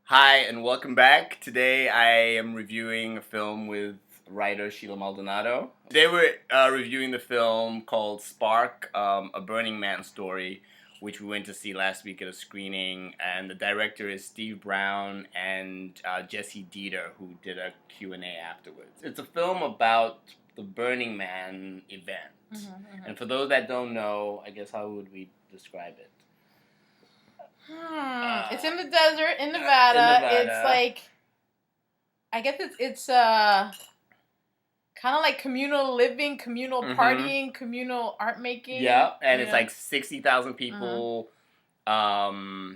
Hi, and welcome back. Today I am reviewing a film with writer Sheila Maldonado. Today we're reviewing the film called Spark, a Burning Man story, which we went to see last week at a screening. And the director is Steve Brown and Jesse Dieter, who did a Q&A afterwards. It's a film about the Burning Man event. And for those that don't know, I guess how would we describe it? It's in the desert in Nevada. It's like, I guess it's kind of like communal living, communal partying, communal art making. Yeah, and it's like 60,000 people go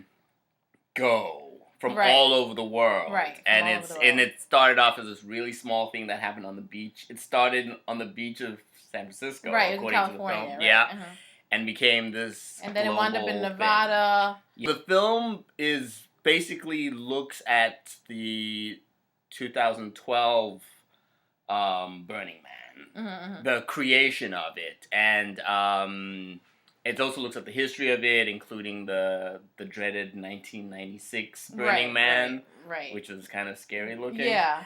from all over the world. Right. And it started off as this really small thing that happened on the beach. It started on the beach of San Francisco, right, according in California, to the film. Right? Yeah. And became this and then it wound up in Nevada. The film basically looks at the 2012 Burning Man, the creation of it, and it also looks at the history of it, including the dreaded 1996 Burning Man, which was kind of scary looking. Yeah,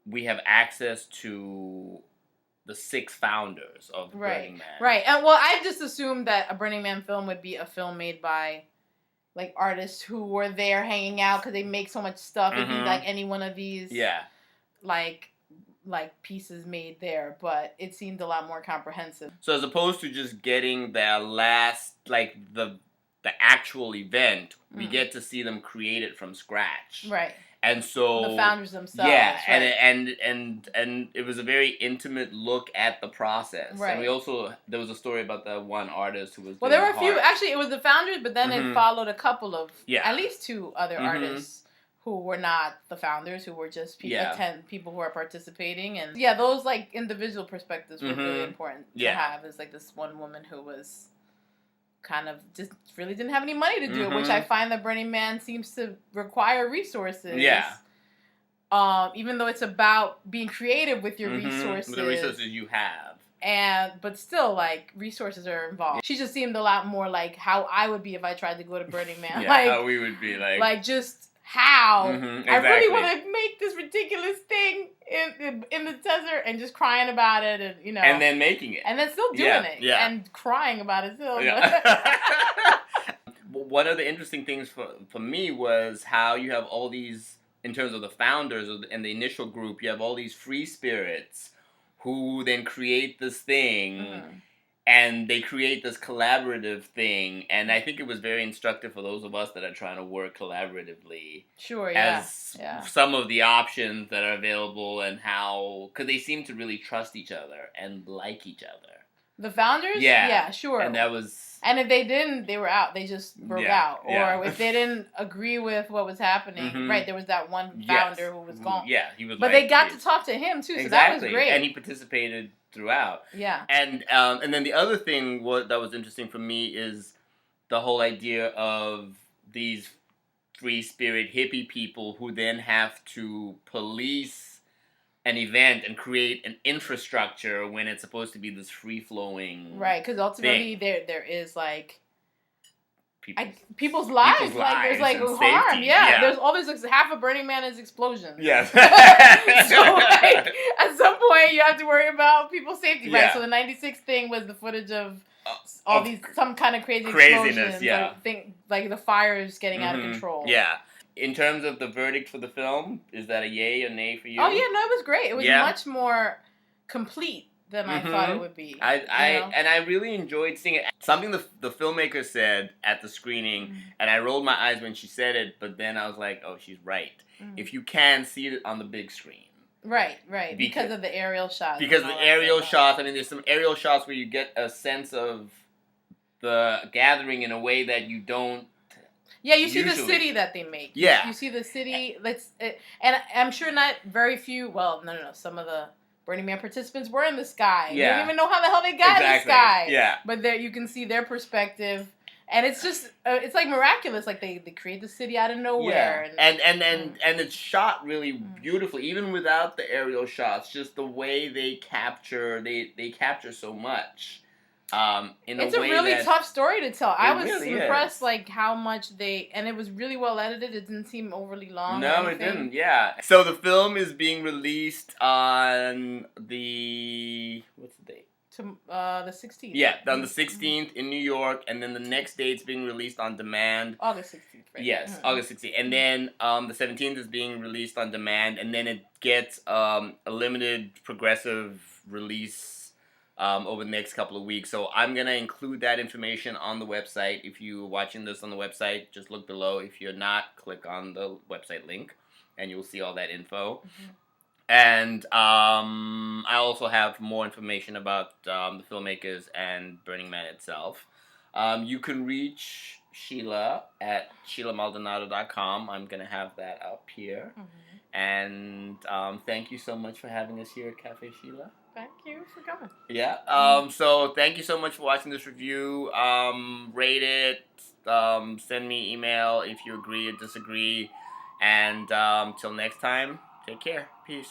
we have access to the 6 founders of Burning Man. Right. And well, I just assumed that a Burning Man film would be a film made by like artists who were there hanging out because they make so much stuff. It'd be like any one of these like pieces made there, but it seemed a lot more comprehensive. So as opposed to just getting their last, like the actual event, we get to see them create it from scratch. Right. And so the founders themselves. Yeah, and it was a very intimate look at the process. Right. And there was a story about that one artist who was there were a few. Actually, it was the founders, but then it followed a couple of at least 2 other artists who were not the founders, who were just people who are participating. And those like individual perspectives were really important to have. It's like this one woman who was kind of just really didn't have any money to do it, which I find that Burning Man seems to require resources. Yeah. Even though it's about being creative with your resources. With the resources you have. But still, like, resources are involved. She just seemed a lot more like how I would be if I tried to go to Burning Man. How we would be like. Like, just how. Exactly. I really want to make this ridiculous thing in the desert and just crying about it and, And then making it. And then still doing it. Yeah. And crying about it still. Yeah. One of the interesting things for me was how you have all these, in terms of the founders and the initial group, you have all these free spirits who then create this thing, and they create this collaborative thing, and I think it was very instructive for those of us that are trying to work collaboratively. Sure, as some of the options that are available and how, because they seem to really trust each other and like each other. The founders? Yeah, sure. And that was... And if they didn't, they were out. They just broke out. Or if they didn't agree with what was happening, right, there was that one founder who was gone. Yeah, he was. But they got to talk to him, too, so that was great. And he participated throughout. Yeah. And then the other thing that was interesting for me is the whole idea of these free spirit hippie people who then have to police an event and create an infrastructure when it's supposed to be this free-flowing because ultimately there is like people's lives, like there's like harm. There's always like half of Burning Man is explosions. Yes. So like at some point you have to worry about people's safety, right? So the 96 thing was the footage of all these some kind of craziness, like the fires getting out of control. Yeah. In terms of the verdict for the film, is that a yay or nay for you? Oh, yeah, no, it was great. It was much more complete than I thought it would be. I really enjoyed seeing it. Something the filmmaker said at the screening, and I rolled my eyes when she said it, but then I was like, oh, she's right. If you can see it on the big screen. Right. Because of the aerial shots. Because of the aerial shots. I mean, there's some aerial shots where you get a sense of the gathering in a way that you don't. Yeah, you see the city that they make. Yeah. You see the city. And I'm sure not very few, well, no. Some of the Burning Man participants were in the sky. Yeah. They don't even know how the hell they got in the sky. Yeah. But there you can see their perspective. And it's just, it's like miraculous. Like they create the city out of nowhere. Yeah. And it's shot really beautifully, even without the aerial shots. Just the way they capture, they capture so much. It's a really tough story to tell. I was really impressed, is. like how much and it was really well edited. It didn't seem overly long. No, it didn't. Yeah. So the film is being released on what's the date? The 16th. Yeah, on the 16th in New York, and then the next day it's being released on demand. August 16th, right? Yes, August 16th. And then the 17th is being released on demand, and then it gets a limited progressive release over the next couple of weeks. So I'm going to include that information on the website. If you're watching this on the website, just look below. If you're not, click on the website link, and you'll see all that info. Mm-hmm. And I also have more information about the filmmakers and Burning Man itself. You can reach Sheila at SheilaMaldonado.com. I'm going to have that up here. Mm-hmm. And thank you so much for having us here at Cafe Sheila. Thank you for coming. Yeah. So thank you so much for watching this review. Rate it. Send me email if you agree or disagree. And till next time, take care. Peace.